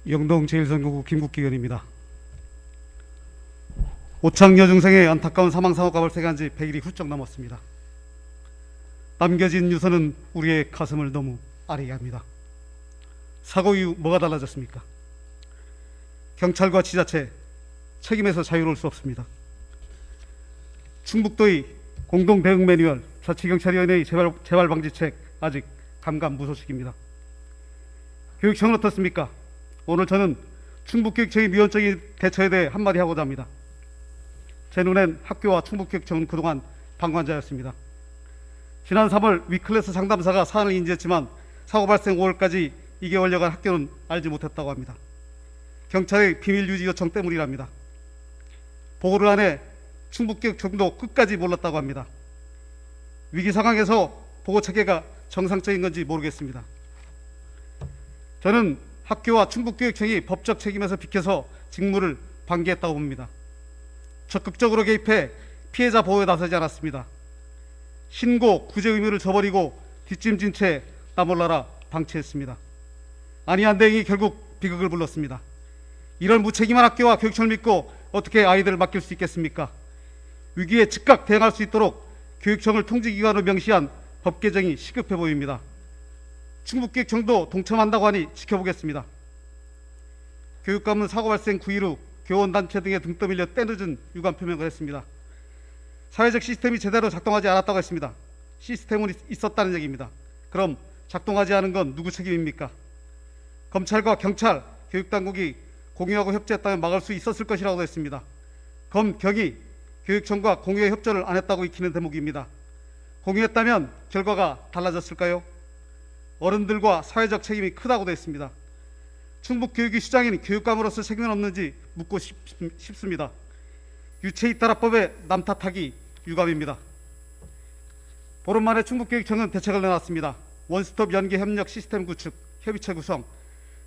영동 제1선거구 김국기 의원입니다. 오창 여중생의 안타까운 사망사고가 발생한 지 100일이 훌쩍 넘었습니다. 남겨진 유서는 우리의 가슴을 너무 아리게 합니다. 사고 이후 뭐가 달라졌습니까? 경찰과 지자체 책임에서 자유로울 수 없습니다. 충북도의 공동대응 매뉴얼, 자치경찰위원회의 재발방지책 아직 감감무소식입니다. 교육청은 어떻습니까? 오늘 저는 충북교육청의 미온적인 대처에 대해 한마디 하고자 합니다. 제 눈엔 학교와 충북교육청은 그동안 방관자였습니다. 지난 3월 위클래스 상담사가 사안을 인지했지만 사고 발생 5월까지 2개월여간 학교는 알지 못했다고 합니다. 경찰의 비밀 유지 요청 때문이랍니다. 보고를 안 해 충북교육청도 끝까지 몰랐다고 합니다. 위기 상황에서 보고 체계가 정상적인 건지 모르겠습니다. 저는 학교와 충북교육청이 법적 책임에서 비켜서 직무를 방기했다고 봅니다. 적극적으로 개입해 피해자 보호에 나서지 않았습니다. 신고, 구제 의무를 저버리고 뒷짐진 채 나몰라라 방치했습니다. 안이한 대행이 결국 비극을 불렀습니다. 이런 무책임한 학교와 교육청을 믿고 어떻게 아이들을 맡길 수 있겠습니까? 위기에 즉각 대응할 수 있도록 교육청을 통지기관으로 명시한 법 개정이 시급해 보입니다. 충북교육청도 동참한다고 하니 지켜보겠습니다. 교육감은 사고 발생 9일 후 교원단체 등의 등 떠밀려 때늦은 유감 표명을 했습니다. 사회적 시스템이 제대로 작동하지 않았다고 했습니다. 시스템은 있었다는 얘기입니다. 그럼 작동하지 않은 건 누구 책임입니까? 검찰과 경찰, 교육당국이 공유하고 협조했다면 막을 수 있었을 것이라고 했습니다. 검, 경이 교육청과 공유의 협조를 안 했다고 익히는 대목입니다. 공유했다면 결과가 달라졌을까요? 어른들과 사회적 책임이 크다고도 했습니다. 충북교육위 시장인 교육감으로서 책임은 없는지 묻고 싶습니다. 유체이탈화법에 남탓하기 유감입니다. 보름 만에 충북교육청은 대책을 내놨습니다. 원스톱 연계 협력 시스템 구축, 협의체 구성,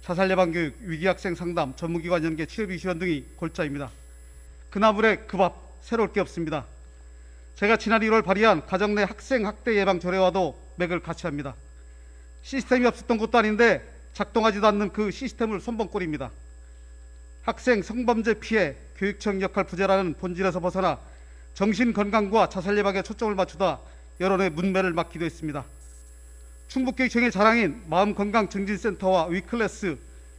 자살 예방 교육, 위기학생 상담, 전문기관 연계 취업이 지원 등이 골자입니다. 그 나물에 그 밥 새로울 게 없습니다. 제가 지난 1월 발의한 가정 내 학생 학대 예방 조례와도 맥을 같이 합니다. 시스템이 없었던 것도 아닌데 작동하지도 않는 그 시스템을 손번꼴입니다. 학생 성범죄 피해 교육청 역할 부재라는 본질에서 벗어나 정신건강과 자살 예방에 초점을 맞추다 여론의 문매를 막기도 했습니다. 충북교육청의 자랑인 마음건강증진센터와 위클래스,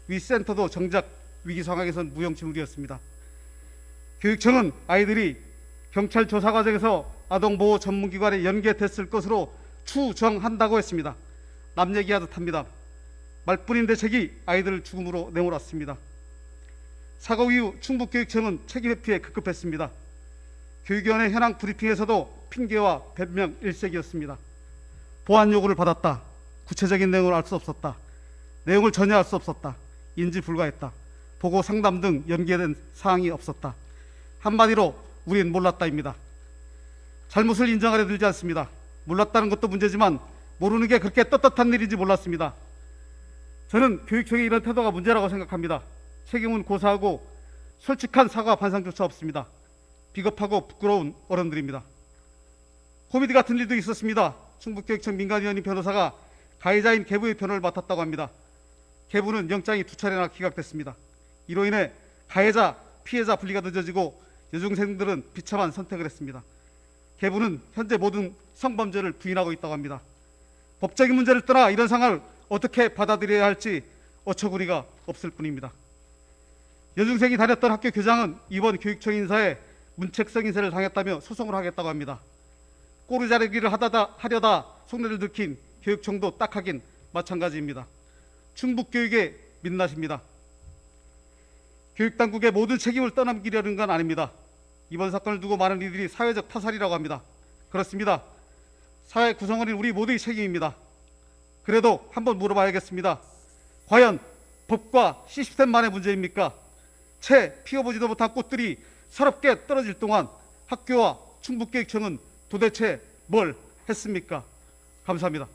위센터도 정작 위기 상황에선 무용지물이었습니다. 교육청은 아이들이 경찰 조사 과정에서 아동보호 전문기관에 연계됐을 것으로 추정한다고 했습니다. 남 얘기하듯 합니다. 말뿐인 대책이 아이들을 죽음으로 내몰았습니다. 사고 이후 충북교육청은 책임 회피에 급급했습니다. 교육위원회 현황 브리핑에서도 핑계와 변명 일색이었습니다. 보안 요구를 받았다. 구체적인 내용을 알 수 없었다. 내용을 전혀 알 수 없었다. 인지 불가했다. 보고 상담 등 연계된 사항이 없었다. 한마디로 우린 몰랐다입니다. 잘못을 인정하려 들지 않습니다. 몰랐다는 것도 문제지만 모르는 게 그렇게 떳떳한 일인지 몰랐습니다. 저는 교육청의 이런 태도가 문제라고 생각합니다. 책임은 고사하고 솔직한 사과 반성조차 없습니다. 비겁하고 부끄러운 어른들입니다. 코미디 같은 일도 있었습니다. 충북교육청 민간위원회 변호사가 가해자인 계부의 변호를 맡았다고 합니다. 계부는 영장이 2차례나 기각됐습니다. 이로 인해 가해자, 피해자 분리가 늦어지고 여중생들은 비참한 선택을 했습니다. 계부는 현재 모든 성범죄를 부인하고 있다고 합니다. 법적인 문제를 떠나 이런 상황을 어떻게 받아들여야 할지 어처구니가 없을 뿐입니다. 여중생이 다녔던 학교 교장은 이번 교육청 인사에 문책성 인사를 당했다며 소송을 하겠다고 합니다. 꼬리 자르기를 하려다 속내를 들킨 교육청도 딱하긴 마찬가지입니다. 충북교육의 민낯입니다. 교육당국의 모든 책임을 떠넘기려는 건 아닙니다. 이번 사건을 두고 많은 이들이 사회적 타살이라고 합니다. 그렇습니다. 사회 구성원인 우리 모두의 책임입니다. 그래도 한번 물어봐야겠습니다. 과연 법과 시스템만의 문제입니까? 채 피워보지도 못한 꽃들이 서럽게 떨어질 동안 학교와 충북교육청은 도대체 뭘 했습니까? 감사합니다.